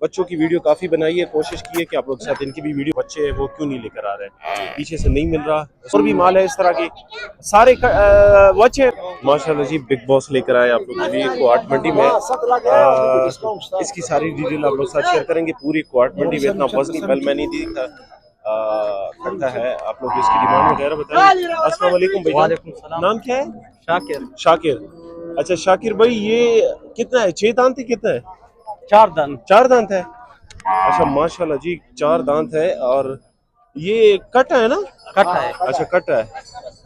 बच्चों की वीडियो काफ़ी बनाई है, कोशिश की है कि आप लोग के साथ इनकी भी वीडियो, बच्चे हैं वो क्यों नहीं लेकर आ रहे हैं, पीछे से नहीं मिल रहा। और भी माल है इस तरह के सारे बच्चे माशाल्लाह जी। बिग बॉस लेकर आए आप लोग के लिए कोहाट मंडी में। इसकी सारी डिटेल आप लोग साथ शेयर करेंगे। पूरी कोहाट मंडी में इतना वजनी पल मैं नहीं देखा करता है। आप लोग इसकी डिमांड वगैरह बताएं। अस्सलाम वालेकुम भाई। वालेकुम सलाम। नाम क्या है? शाकिर। शाकिर। अच्छा शाकिर भाई, ये कितना है? 6 दांत है? कितना है? 4 दांत। 4 दांत है। अच्छा माशाल्लाह जी, 4 दांत है। और ये कट्टा है ना? कट्टा है। अच्छा कट्टा है,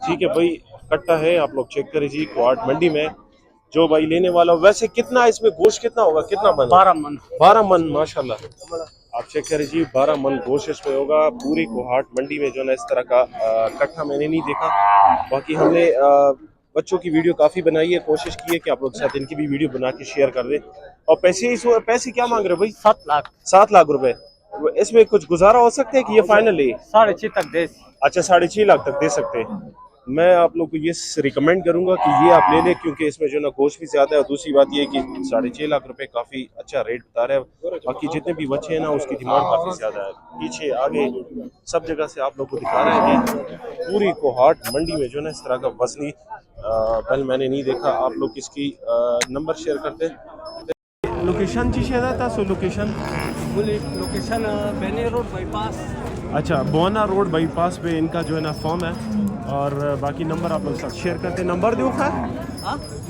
ठीक है भाई, कट्टा है। आप लोग चेक करें जी कोहाट मंडी में जो भाई लेने वाला। वैसे कितना इसमें गोश्त कितना होगा? कितना मन? 12 मन। 12 मन माशाल्लाह। आप चेक करें जी, 12 मन गोश्त इसमें होगा। पूरी कोहाट मंडी में जो ना इस तरह का कट्टा मैंने नहीं देखा। बाकी हमने बच्चों की वीडियो काफ़ी बनाई है, कोशिश की है कि आप लोग के साथ इनकी भी वीडियो बना के शेयर कर दें। और पैसे क्या मांग रहे हो भाई? 7 लाख। 7 लाख रुपए। इसमें कुछ गुजारा हो सकता है कि ये फाइनल है? 6.5 तक दे। अच्छा 6.5 लाख तक दे सकते हैं। मैं आप लोग को ये रिकमेंड करूंगा कि ये आप ले लें, क्योंकि इसमें जो ना गोश्त भी ज्यादा है। और दूसरी बात ये है कि 6.5 लाख रुपए काफी अच्छा रेट बता रहे हैं। बाकी जितने भी बच्चे हैं ना, उसकी डिमांड काफी ज्यादा है। पीछे आगे सब जगह से आप लोग को दिखा रहे हैं कि पूरी कोहाट मंडी में जो ना इस तरह का वजनी पल मैंने नहीं देखा। आप लोग इसकी नंबर शेयर करते हैं। लोकेशन जी शेयर था so location Beni road bypass. अच्छा बोना रोड बाईपास पे इनका जो है ना फॉर्म है। और बाकी नंबर आप लोग साथ शेयर करते हैं। नंबर दो खैर।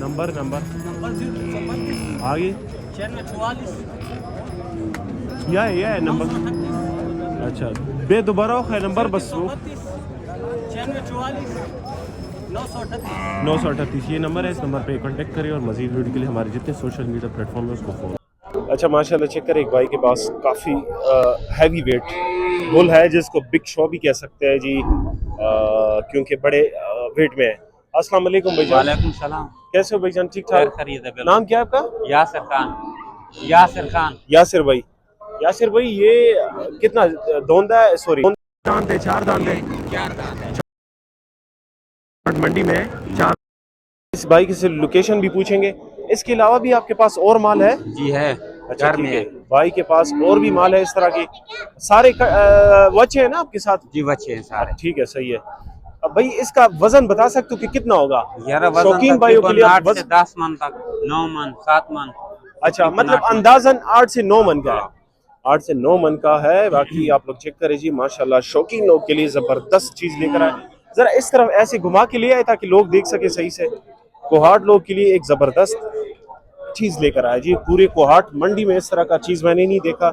नंबर आगे 9644 या है नंबर। अच्छा बे दोबारा है नंबर बस वो 9644 938 ये नंबर है। इस नंबर पे कांटेक्ट करें और मजीद वीडियो के लिए हमारे जितने सोशल मीडिया प्लेटफॉर्म है उसको फॉलो। अच्छा माशाल्लाह चेक करें, एक भाई के पास काफ़ी हैवी वेट बुल है, जिसको बिग शो भी कह सकते हैं जी, क्योंकि बड़े वेट में है। अस्सलाम वालेकुम भाईजान। वालेकुम सलाम। कैसे हो भाईजान? ठीक ठाक। नाम क्या है आपका? यासिर खान। यासिर भाई। यासिर भाई ये कितना दोंदा है? सॉरी दांत है? 4 दांत है। 4 दांत है। मंडी में 4। इस भाई की से लोकेशन भी पूछेंगे। इसके अलावा भी आपके पास और माल है? जी है। अच्छा ठीक है, भाई के पास और भी माल है इस तरह के सारे। बच्चे हैं ना आपके साथ? जी बच्चे हैं सारे। ठीक है सही है। अब भाई इसका वजन बता सकते हो कि कितना होगा? यार शौकीन भाइयों के लिए 8 से 10 मन तक, 9 मन 7 मन। अच्छा मतलब अंदाजन 8 से 9 मन का है। 8 से 9 मन का है। बाकी आप लोग चेक करें जी माशाल्लाह, शौकीन लोग के लिए जबरदस्त चीज लेकर आए। जरा इस तरफ ऐसे घुमा के लिए आए ताकि लोग देख सके सही से। कोहाट लोग के लिए एक जबरदस्त चीज लेकर आया जी। पूरे कोहाट मंडी में इस तरह का चीज मैंने नहीं देखा।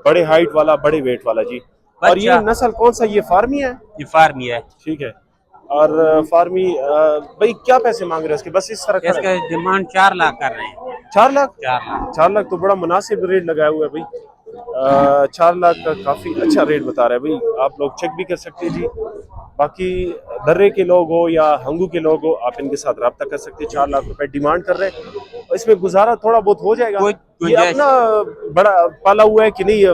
बड़े हाइट वाला, बड़े वेट वाला जी। और ये नस्ल कौन सा? ये फार्मी है? ये फार्मी है। ठीक है। और फार्मी भाई क्या पैसे मांग रहे हैं इसके? बस इस तरह का इसका डिमांड 4 लाख कर रहे हैं। 4 लाख? 4 लाख तो बड़ा मुनासिब रेट लगाया हुआ है भाई। 4 लाख का काफी अच्छा रेट बता रहा है भाई। आप लोग चेक भी कर सकते हैं जी। बाकी दर्रे के लोग हो या हंगू के लोग हो, आप इनके साथ रब्ता कर सकते हैं। 4 लाख रुपए डिमांड कर रहे हैं। इसमें गुजारा थोड़ा बहुत हो जाएगा। ये अपना बड़ा पाला हुआ है कि नहीं?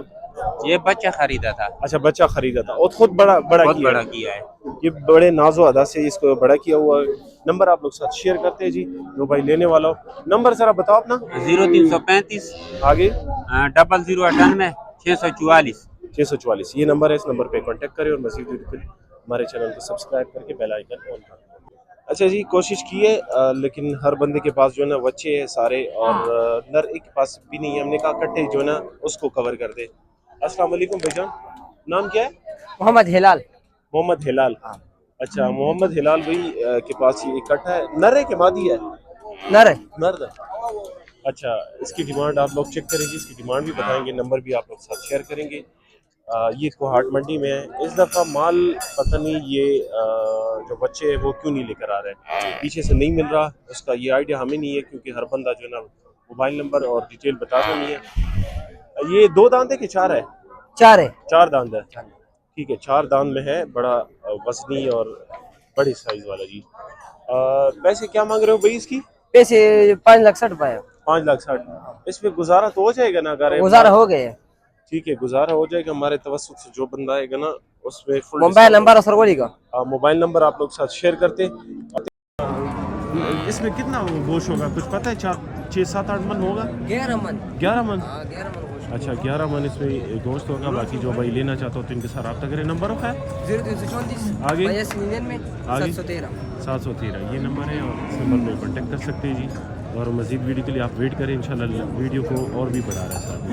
ये बच्चा खरीदा था। अच्छा बच्चा खरीदा था और खुद बड़ा किया है। ये बड़े नाजो अदा से इसको बड़ा किया हुआ है। नंबर आप लोग साथ शेयर करते हैं जी, जो भाई लेने वाला हो। नंबर जरा बताओ अपना। 0335 आगे 0098 644 644 ये नंबर है। इस नंबर पे कांटेक्ट करें और मजीद हमारे चैनल को सब्सक्राइब करके बेल आइकन ऑन करें। अच्छा जी कोशिश की है, लेकिन हर बंदे के पास जो है ना बच्चे हैं सारे, और नर एक के पास भी नहीं है। हमने कहा कट्टे जो है ना उसको कवर कर दे। अस्सलाम वालेकुम भाईजान। नाम क्या है? मोहम्मद हिलाल। मोहम्मद हिलाल। अच्छा मोहम्मद हिलाल भाई के पास ये इकट्ठा है। नर है कि मादी है? नर है। अच्छा इसकी डिमांड आप लोग चेक करेंगे, इसकी डिमांड भी बताएंगे, नंबर भी आप लोग साथ शेयर करेंगे। ये कोहाट मंडी में है। इस दफ़ा माल पता नहीं ये जो बच्चे हैं वो क्यों नहीं लेकर आ रहे हैं, पीछे से नहीं मिल रहा। उसका ये आइडिया हमें नहीं है, क्योंकि हर बंदा जो है ना मोबाइल नंबर और डिटेल बताता नहीं है। ये 2 दांत है कि 4 है? 4 दांत है। ठीक है 4 दांत में है। बड़ा वजनी और बड़ी साइज वाला जी। पैसे क्या मांग रहे हो भाई इसकी? पैसे 5,60,000 रुपए। 5,60,000। इसमें गुजारा तो हो जाएगा ना? अगर गुजारा हो गए। ठीक है गुजारा हो जाएगा। हमारे तवस्सुत से जो बंदा आएगा ना उसमें फुल मोबाइल नंबर और सरवरी का मोबाइल नंबर आप लोग साथ शेयर करते। इसमें कितना गोश्त होगा कुछ पता है? 4 6 7 8 मन होगा? 11 मन। 11 मन। 11 मन। अच्छा 11 मन इसमें गोश्त होगा। बाकी जो भाई लेना चाहता हो तो इनके साथ रब्ता करें। नंबर है 0334 आगे 8299 आगे 713। 713 ये नंबर है और इस नंबर में कांटेक्ट कर सकते हैं जी। और मज़ीद वीडियो के लिए आप वेट करें, इंशाल्लाह वीडियो को और भी बढ़ा रहा है साहब।